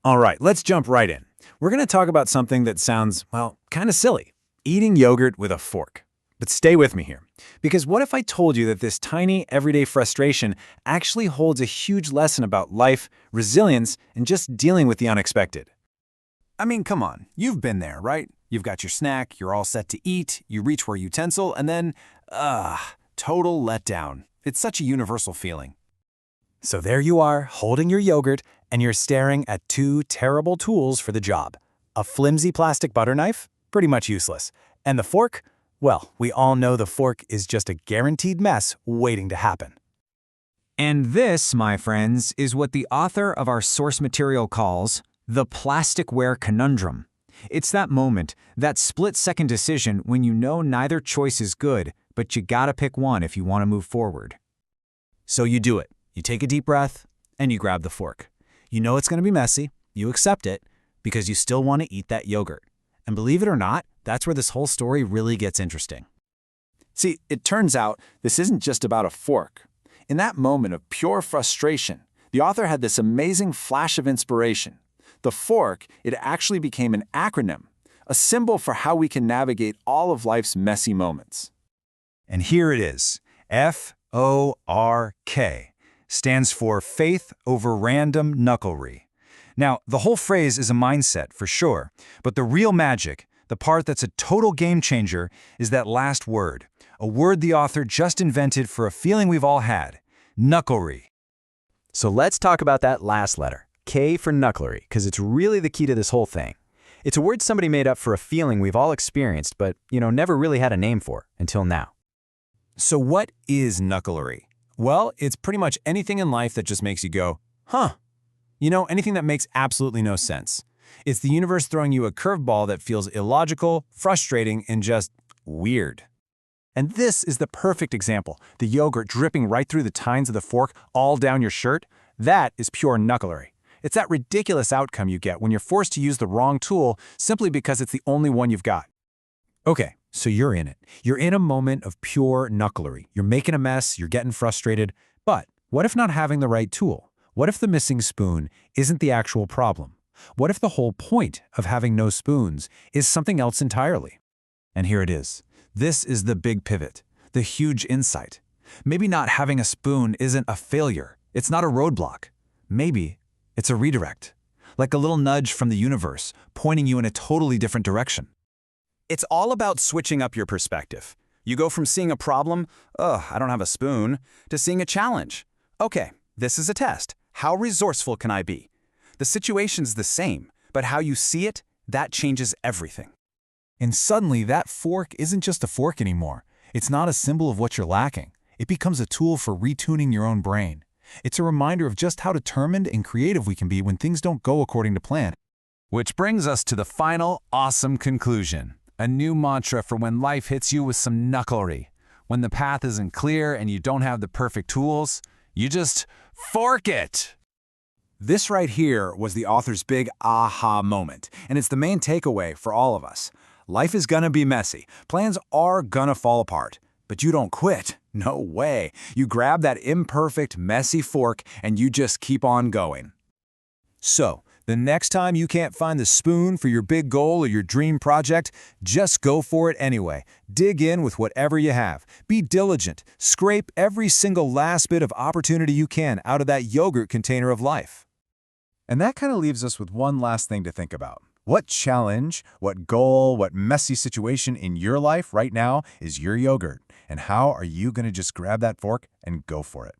All right, let's jump right in. We're going to talk about something that sounds, well, kind of silly. Eating yogurt with a fork. But stay with me here. Because what if I told you that this tiny, everyday frustration actually holds a huge lesson about life, resilience, and just dealing with the unexpected? I mean, come on, you've been there, right? You've got your snack, you're all set to eat, you reach for a utensil, and then, total letdown. It's such a universal feeling. So there you are, holding your yogurt, and you're staring at two terrible tools for the job. A flimsy plastic butter knife? Pretty much useless. And the fork? Well, we all know the fork is just a guaranteed mess waiting to happen. And this, my friends, is what the author of our source material calls the Plasticware Conundrum. It's that moment, that split-second decision when you know neither choice is good, but you gotta pick one if you want to move forward. So you do it. You take a deep breath, and you grab the fork. You know it's going to be messy. You accept it because you still want to eat that yogurt. And believe it or not, that's where this whole story really gets interesting. See, it turns out this isn't just about a fork. In that moment of pure frustration, the author had this amazing flash of inspiration. The fork, it actually became an acronym, a symbol for how we can navigate all of life's messy moments. And here it is, F.O.R.K. stands for Faith Over Random Knuckle-ry. Now, the whole phrase is a mindset, for sure, but the real magic, the part that's a total game changer, is that last word, a word the author just invented for a feeling we've all had, Knuckle-ry. So let's talk about that last letter, K for Knucklery, because it's really the key to this whole thing. It's a word somebody made up for a feeling we've all experienced, but, never really had a name for until now. So what is Knucklery? Well, it's pretty much anything in life that just makes you go, huh? Anything that makes absolutely no sense. It's the universe throwing you a curveball that feels illogical, frustrating, and just weird. And this is the perfect example. The yogurt dripping right through the tines of the fork all down your shirt. That is pure Knucklery. It's that ridiculous outcome you get when you're forced to use the wrong tool simply because it's the only one you've got. Okay, so you're in it. You're in a moment of pure Knucklery. You're making a mess, you're getting frustrated. But what if not having the right tool? What if the missing spoon isn't the actual problem? What if the whole point of having no spoons is something else entirely? And here it is. This is the big pivot, the huge insight. Maybe not having a spoon isn't a failure. It's not a roadblock. Maybe it's a redirect, like a little nudge from the universe, pointing you in a totally different direction. It's all about switching up your perspective. You go from seeing a problem, I don't have a spoon, to seeing a challenge. Okay, this is a test. How resourceful can I be? The situation's the same, but how you see it, that changes everything. And suddenly, that fork isn't just a fork anymore. It's not a symbol of what you're lacking. It becomes a tool for retuning your own brain. It's a reminder of just how determined and creative we can be when things don't go according to plan. Which brings us to the final awesome conclusion. A new mantra for when life hits you with some Knucklery. When the path isn't clear and you don't have the perfect tools, you just fork it. This right here was the author's big aha moment, and it's the main takeaway for all of us. Life is gonna be messy. Plans are gonna fall apart. But you don't quit. No way. You grab that imperfect, messy fork and you just keep on going. So, the next time you can't find the spoon for your big goal or your dream project, just go for it anyway. Dig in with whatever you have. Be diligent. Scrape every single last bit of opportunity you can out of that yogurt container of life. And that kind of leaves us with one last thing to think about. What challenge, what goal, what messy situation in your life right now is your yogurt? And how are you going to just grab that fork and go for it?